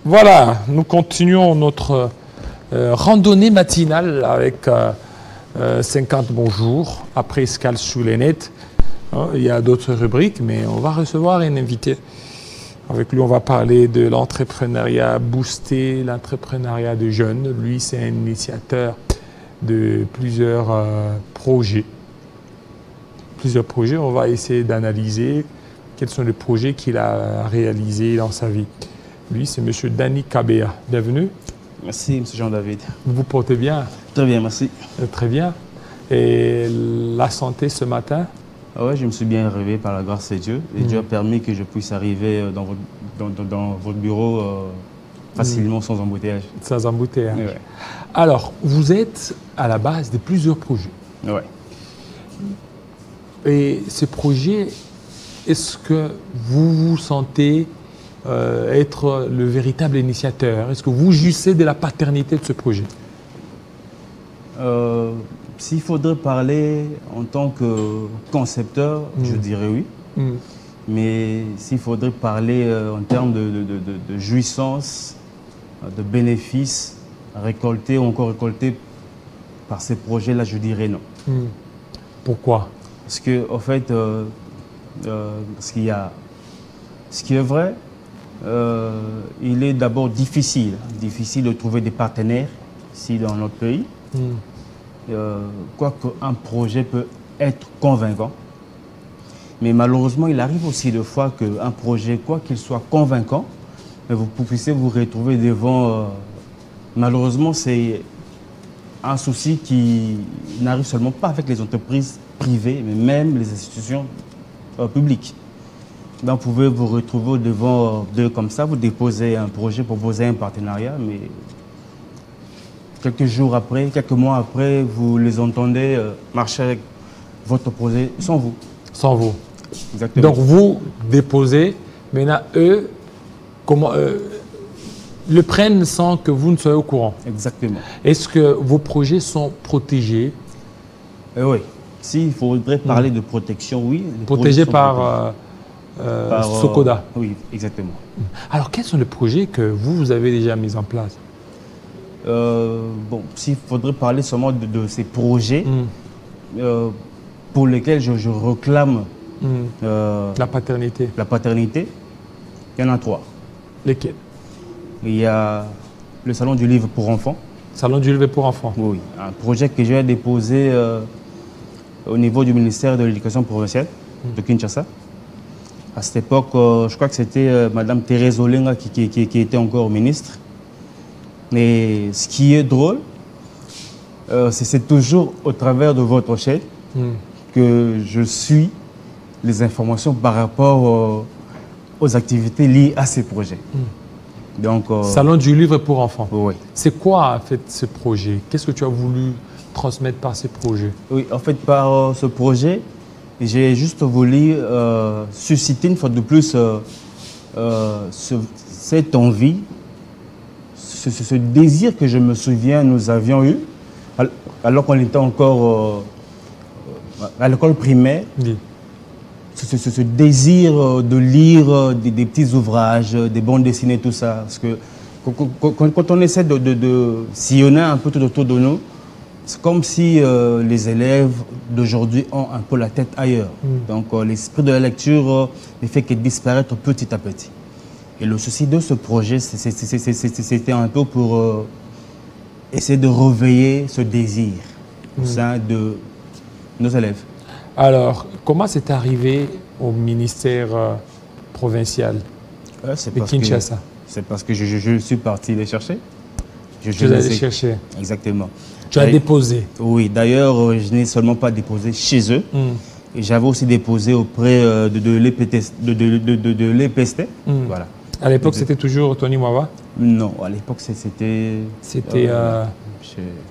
Voilà, nous continuons notre randonnée matinale avec 50 bonjours. Après escale sous les nets, il y a d'autres rubriques, mais on va recevoir un invité. Avec lui, on va parler de l'entrepreneuriat boosté, l'entrepreneuriat de jeunes. Lui, c'est un initiateur de plusieurs projets. On va essayer d'analyser quels sont les projets qu'il a réalisés dans sa vie. Lui, c'est M. Danny Kabea. Bienvenue. Merci, M. Jean-David. Vous vous portez bien? Très bien, merci. Très bien. Et la santé ce matin? Oui, je me suis bien réveillé par la grâce de Dieu. Et Dieu a permis que je puisse arriver dans votre bureau facilement, sans embouteillage. Sans embouteillage. Ouais. Alors, vous êtes à la base de plusieurs projets. Oui. Et ces projets, est-ce que vous vous sentez être le véritable initiateur? Est-ce que vous jouissez de la paternité de ce projet? S'il faudrait parler en tant que concepteur, je dirais oui. Mais s'il faudrait parler en termes de jouissance, de bénéfices récoltés ou encore récoltés par ces projets-là, je dirais non. Pourquoi? Parce que, en fait, ce qui est vrai, il est d'abord difficile de trouver des partenaires ici dans notre pays. Quoique un projet peut être convaincant, mais malheureusement, il arrive aussi de fois qu'un projet, quoi qu'il soit convaincant, vous puissiez vous retrouver devant... malheureusement, c'est un souci qui n'arrive seulement pas avec les entreprises privées, mais même les institutions publiques. Donc, vous pouvez vous retrouver devant d'eux comme ça, vous déposez un projet, proposez un partenariat, mais quelques jours après, quelques mois après, vous les entendez marcher avec votre projet sans vous. Sans vous. Exactement. Donc, vous déposez, maintenant, eux, le prennent sans que vous ne soyez au courant. Exactement. Est-ce que vos projets sont protégés? Oui. S'il faudrait parler de protection, oui. Protégés par Socoda. Oui, exactement. Alors, quels sont les projets que vous avez déjà mis en place? Bon, s'il faudrait parler seulement de ces projets pour lesquels je réclame la paternité. La paternité, il y en a 3. Lesquels? Il y a le Salon du livre pour enfants. Salon du livre pour enfants. Oui, un projet que j'ai déposé au niveau du ministère de l'Éducation provinciale de Kinshasa. À cette époque, je crois que c'était Mme Thérèse Olenga qui était encore ministre. Mais ce qui est drôle, c'est toujours au travers de votre chaîne que je suis les informations par rapport aux activités liées à ces projets. Donc, Salon du livre pour enfants. Oui. C'est quoi en fait ce projet? Qu'est-ce que tu as voulu transmettre par ces projets? Oui, en fait, par ce projet, j'ai juste voulu susciter une fois de plus cette envie, ce désir que je me souviens nous avions eu alors qu'on était encore à l'école primaire. Oui. Ce désir de lire des petits ouvrages, des bandes dessinées, tout ça. Parce que quand on essaie de sillonner un peu tout autour de nous, c'est comme si les élèves d'aujourd'hui ont un peu la tête ailleurs. Donc l'esprit de la lecture ne fait que disparaître petit à petit. Et le souci de ce projet, c'était un peu pour essayer de réveiller ce désir au sein de nos élèves. Alors, comment c'est arrivé au ministère provincial de Kinshasa? C'est parce que je suis parti les chercher. Je les ai chercher. Exactement. Tu as déposé? Oui, d'ailleurs, je n'ai seulement pas déposé chez eux. Et j'avais aussi déposé auprès de l'EPST. Voilà. À l'époque, c'était toujours Tony Mwaba? Non, à l'époque, c'était... C'était...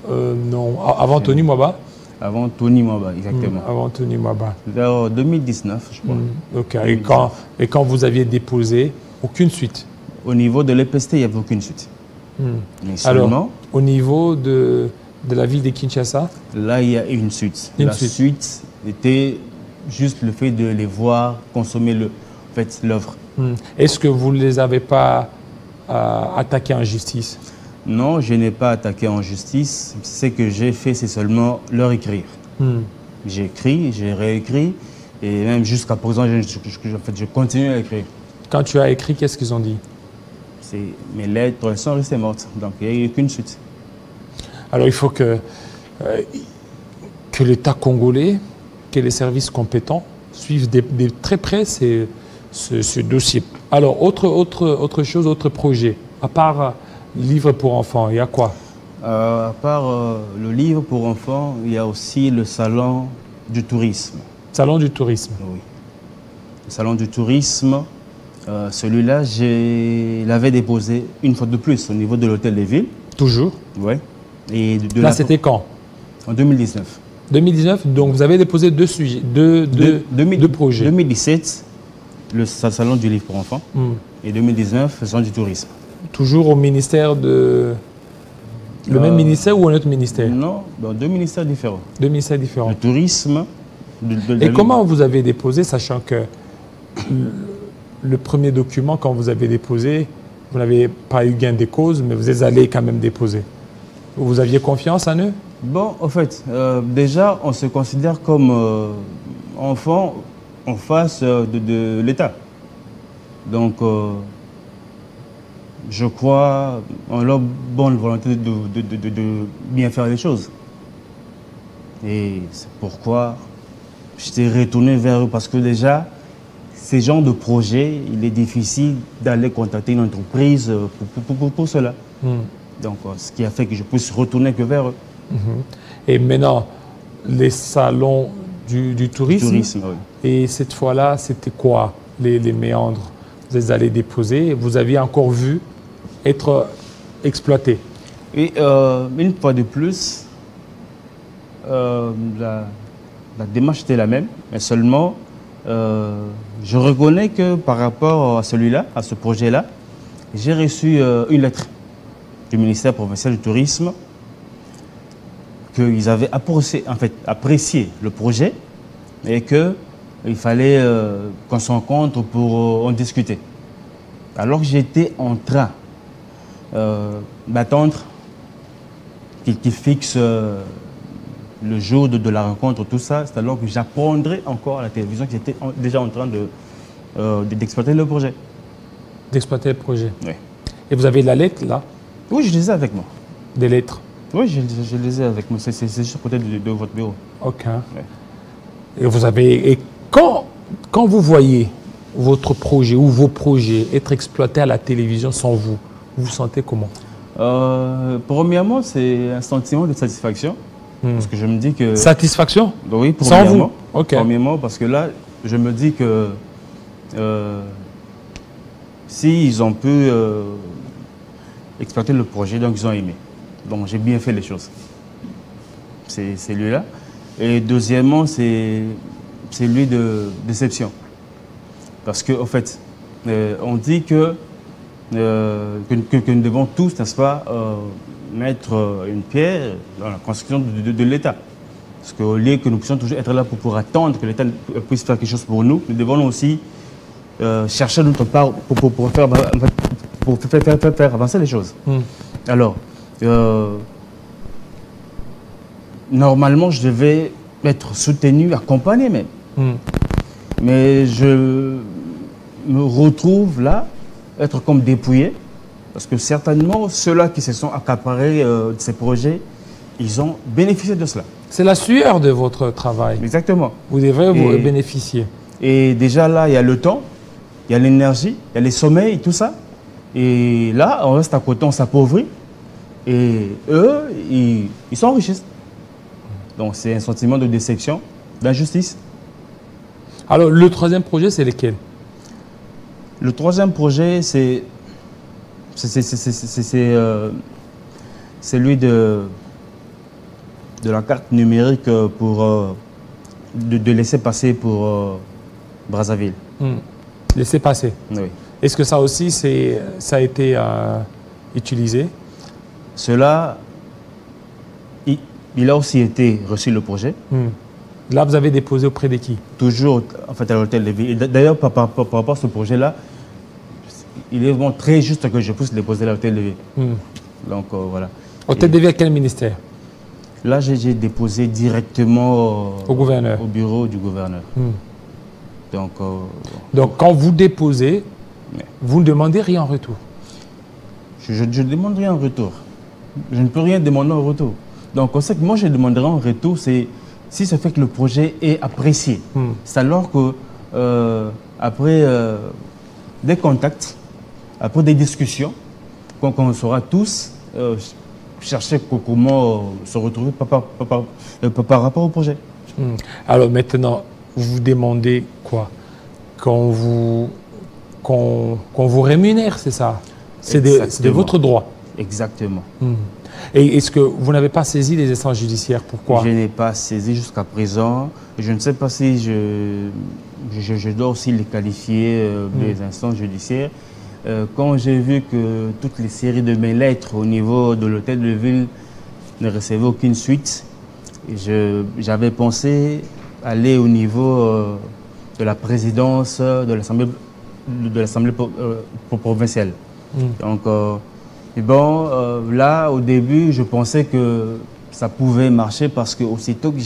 non, avant Tony Mwaba? Avant Tony Mwaba, exactement. Avant Tony Mwaba. Vers 2019, je crois. Ok. Et quand vous aviez déposé, aucune suite? Au niveau de l'EPST, il n'y avait aucune suite. Mais seulement... Alors, au niveau de la ville de Kinshasa? Là, il y a une suite. La suite était juste le fait de les voir consommer l'œuvre. Est-ce que vous ne les avez pas attaqué en justice? Non, je n'ai pas attaqué en justice. Ce que j'ai fait, c'est seulement leur écrire. J'ai écrit, j'ai réécrit, et même jusqu'à présent, je continue à écrire. Quand tu as écrit, qu'est-ce qu'ils ont dit? Mes lettres, elles sont restées mortes, donc il n'y a eu qu'une suite. Alors il faut que l'État congolais, que les services compétents suivent de très près ce dossier. Alors, autre chose, autre projet, à part livre pour enfants, il y a quoi? À part le livre pour enfants, il y a aussi le salon du tourisme. Salon du tourisme? Oui. Le salon du tourisme, celui-là, je l'avais déposé une fois de plus au niveau de l'hôtel des villes. Toujours? Oui. Là, c'était quand? En 2019. 2019, donc vous avez déposé deux sujets, deux projets. 2017, le salon du livre pour enfants, et 2019, le salon du tourisme. Toujours au ministère de... Le même ministère ou un autre ministère? Non, dans deux ministères différents. Deux ministères différents. Le tourisme... Et comment vous avez déposé, sachant que le premier document, quand vous avez déposé, vous n'avez pas eu gain de cause, mais vous êtes allé quand même déposer. Vous aviez confiance en eux? Bon, en fait, déjà, on se considère comme enfant en face de l'État. Donc, je crois en leur bonne volonté de bien faire les choses. Et c'est pourquoi j'étais retourné vers eux, parce que déjà, ces genres de projets, il est difficile d'aller contacter une entreprise pour cela. Donc, ce qui a fait que je puisse retourner que vers eux. Et maintenant, les salons du tourisme, oui. Et cette fois-là, c'était quoi les méandres? Vous êtes allé déposer, vous aviez encore vu être exploité? Et une fois de plus, la démarche était la même, mais seulement, je reconnais que par rapport à celui-là, à ce projet-là, j'ai reçu une lettre du ministère provincial du tourisme qu'ils avaient apprécié le projet et qu'il fallait qu'on se rencontre pour en discuter. Alors que j'étais en train d'attendre qu'ils fixent le jour de la rencontre, tout ça, c'est alors que j'apprendrai encore à la télévision que j'étais déjà en train d'exploiter le projet. D'exploiter le projet? Oui. Et vous avez la lettre, là? Oui, je les ai avec moi. Des lettres? Oui, je les ai avec moi. C'est juste peut-être de votre bureau. OK. Oui. Et vous avez... Et quand vous voyez votre projet ou vos projets être exploités à la télévision sans vous, vous vous sentez comment? Premièrement, c'est un sentiment de satisfaction. Parce que je me dis que... Satisfaction? Oui, sans vous? OK. Premièrement, parce que là, je me dis que s'ils ont pu exploiter le projet, donc ils ont aimé. Donc j'ai bien fait les choses. C'est celui-là. Et deuxièmement, c'est celui de déception. Parce qu'en fait, on dit que nous devons tous, n'est-ce pas, mettre une pierre dans la construction de l'État. Parce qu'au lieu que nous puissions toujours être là pour attendre que l'État puisse faire quelque chose pour nous, nous devons aussi chercher notre part pour faire avancer les choses. Alors, normalement, je devais être soutenu, accompagné même. Mais je me retrouve là, être comme dépouillé, parce que certainement, ceux-là qui se sont accaparés de ces projets, ils ont bénéficié de cela. C'est la sueur de votre travail. Exactement. Vous devrez vous bénéficier. Et déjà là, il y a le temps, il y a l'énergie, il y a les sommeils, tout ça. Et là, on reste à côté, on s'appauvrit. Et eux, ils s'enrichissent. Donc c'est un sentiment de déception, d'injustice. Alors le troisième projet, c'est lequel? Le troisième projet, c'est celui de la carte numérique pour de laisser passer pour Brazzaville. Laisser passer. Oui. Est-ce que ça aussi, ça a été utilisé? Cela, il a aussi été reçu le projet. Là, vous avez déposé auprès de qui? Toujours en fait, à l'hôtel de ville. D'ailleurs, par rapport à ce projet-là, il est vraiment très juste que je puisse déposer la hôtel de ville. Donc voilà. Hôtel de ville à quel ministère? Là, j'ai déposé directement au gouverneur, au bureau du gouverneur. Donc quand vous déposez, vous ne demandez rien en retour? Je ne demande rien en retour. Je ne peux rien demander en retour. Donc ce que moi je demanderai en retour, c'est si ça fait que le projet est apprécié. C'est alors que après des contacts, après des discussions, quand on saura tous chercher comment se retrouver par rapport au projet. Alors maintenant, vous demandez quoi? Qu'on vous rémunère, c'est ça? C'est de votre droit. Exactement. Et est-ce que vous n'avez pas saisi les instances judiciaires? Pourquoi? Je n'ai pas saisi jusqu'à présent. Je ne sais pas si je dois aussi les qualifier les instances judiciaires. Quand j'ai vu que toutes les séries de mes lettres au niveau de l'hôtel de ville ne recevaient aucune suite, j'avais pensé aller au niveau de la présidence de l'Assemblée provinciale. Donc, là, au début, je pensais que ça pouvait marcher parce que aussitôt que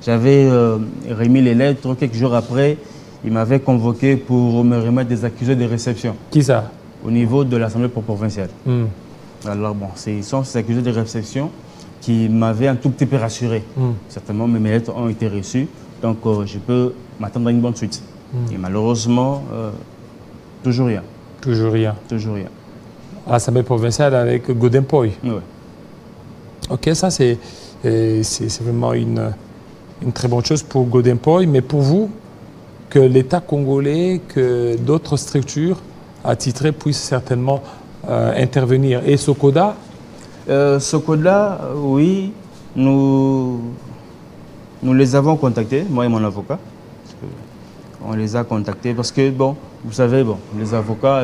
j'avais remis les lettres, quelques jours après, ils m'avaient convoqué pour me remettre des accusés de réception. Qui ça? Au niveau de l'Assemblée provinciale. Alors bon, ce sont ces accusés de réception qui m'avaient un tout petit peu rassuré. Certainement, mes lettres ont été reçues, donc je peux m'attendre à une bonne suite. Et malheureusement, toujours rien. Toujours rien. Toujours rien. À l'Assemblée provinciale avec Godempoy. Oui. Ok, ça c'est vraiment une très bonne chose pour Godempoy, mais pour vous, que l'État congolais, que d'autres structures attitrées puissent certainement intervenir. Et Sokoda? Sokoda, oui, nous les avons contactés, moi et mon avocat. On les a contactés parce que, bon, vous savez, bon, les avocats,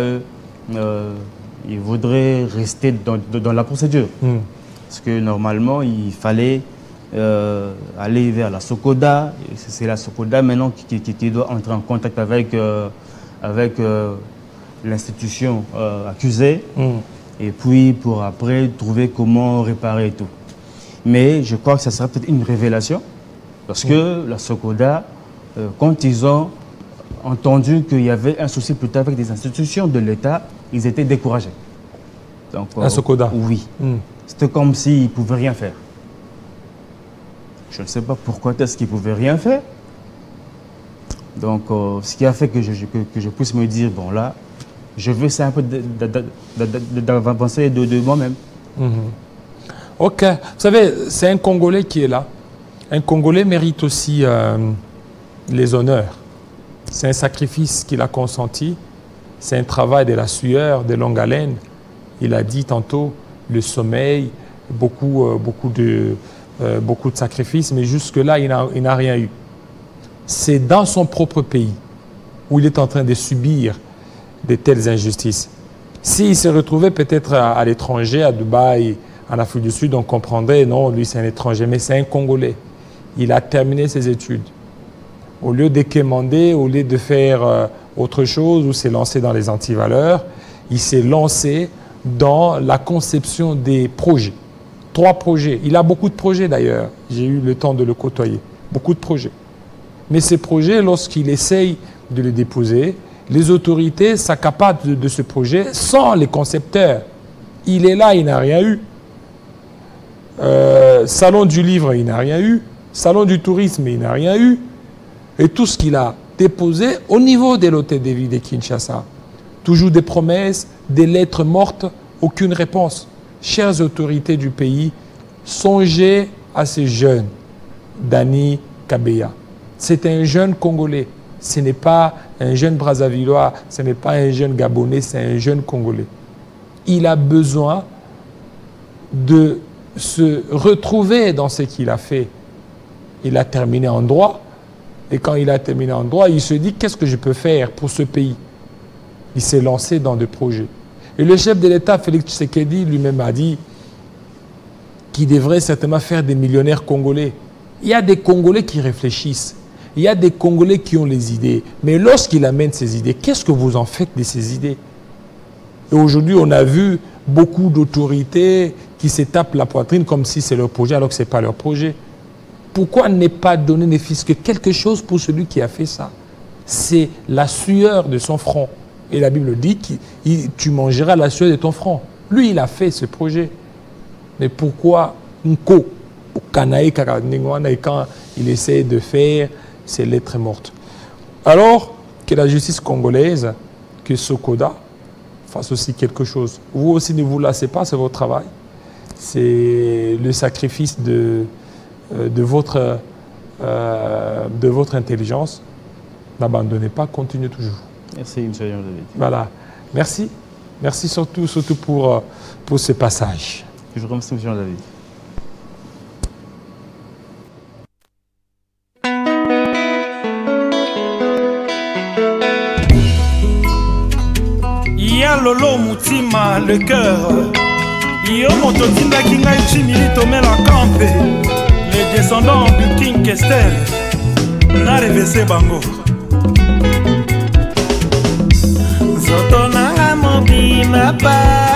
ils voudraient rester dans la procédure. Parce que normalement, il fallait aller vers la Sokoda. C'est la Sokoda maintenant qui doit entrer en contact avec l'institution accusée. Et puis pour après trouver comment réparer et tout. Mais je crois que ça sera peut-être une révélation. Parce que la Sokoda, quand ils ont entendu qu'il y avait un souci plutôt avec des institutions de l'État, ils étaient découragés. Donc, la Sokoda? Oui. C'était comme s'ils ne pouvaient rien faire. Je ne sais pas pourquoi est-ce qu'ils ne pouvaient rien faire. Donc, ce qui a fait que je puisse me dire, bon là, je veux essayer un peu d'avancer de moi-même. Ok. Vous savez, c'est un Congolais qui est là. Un Congolais mérite aussi les honneurs. C'est un sacrifice qu'il a consenti. C'est un travail de la sueur, de longue haleine. Il a dit tantôt, le sommeil, beaucoup de sacrifices, mais jusque-là, il n'a rien eu. C'est dans son propre pays où il est en train de subir de telles injustices. S'il se retrouvait peut-être à l'étranger, à Dubaï, en Afrique du Sud, on comprendrait, non, lui c'est un étranger, mais c'est un Congolais. Il a terminé ses études. Au lieu de quémander, au lieu de faire autre chose ou s'est lancé dans les antivaleurs, il s'est lancé dans la conception des projets. 3 projets. Il a beaucoup de projets d'ailleurs. J'ai eu le temps de le côtoyer. Beaucoup de projets. Mais ces projets, lorsqu'il essaye de les déposer, les autorités s'accaparent de ce projet sans les concepteurs. Il est là, il n'a rien eu. Salon du livre, il n'a rien eu. Salon du tourisme, il n'a rien eu. Et tout ce qu'il a déposé au niveau de l'hôtel de ville de Kinshasa. Toujours des promesses, des lettres mortes, aucune réponse. Chères autorités du pays, songez à ces jeunes. Dani Kabeya. C'est un jeune Congolais. Ce n'est pas un jeune Brazzavillois, ce n'est pas un jeune Gabonais, c'est un jeune Congolais. Il a besoin de se retrouver dans ce qu'il a fait. Il a terminé en droit. Et quand il a terminé en droit, il se dit, qu'est-ce que je peux faire pour ce pays? Il s'est lancé dans des projets. Et le chef de l'État, Félix Tshisekedi, lui-même a dit qu'il devrait certainement faire des millionnaires congolais. Il y a des Congolais qui réfléchissent. Il y a des Congolais qui ont les idées. Mais lorsqu'il amène ces idées, qu'est-ce que vous en faites de ces idées? Et aujourd'hui, on a vu beaucoup d'autorités qui se tapent la poitrine comme si c'est leur projet, alors que ce n'est pas leur projet. Pourquoi ne pas donner ne fût-ce que quelque chose pour celui qui a fait ça? C'est la sueur de son front. Et la Bible dit que tu mangeras la sueur de ton front. Lui, il a fait ce projet. Mais pourquoi quand il essaie de faire ses lettres mortes? Alors que la justice congolaise, que Sokoda, fasse aussi quelque chose. Vous aussi, ne vous lassez pas, c'est votre travail. C'est le sacrifice de votre intelligence. N'abandonnez pas, continuez toujours. Merci, M. David. Voilà. Merci. Merci surtout pour ce passage. Je vous remercie, M. David. Ya lolo mutima le cœur yo moto tindaki ngai chimili tomela kampe les descendants du King Kester na revese bango zoto nanga mobima pa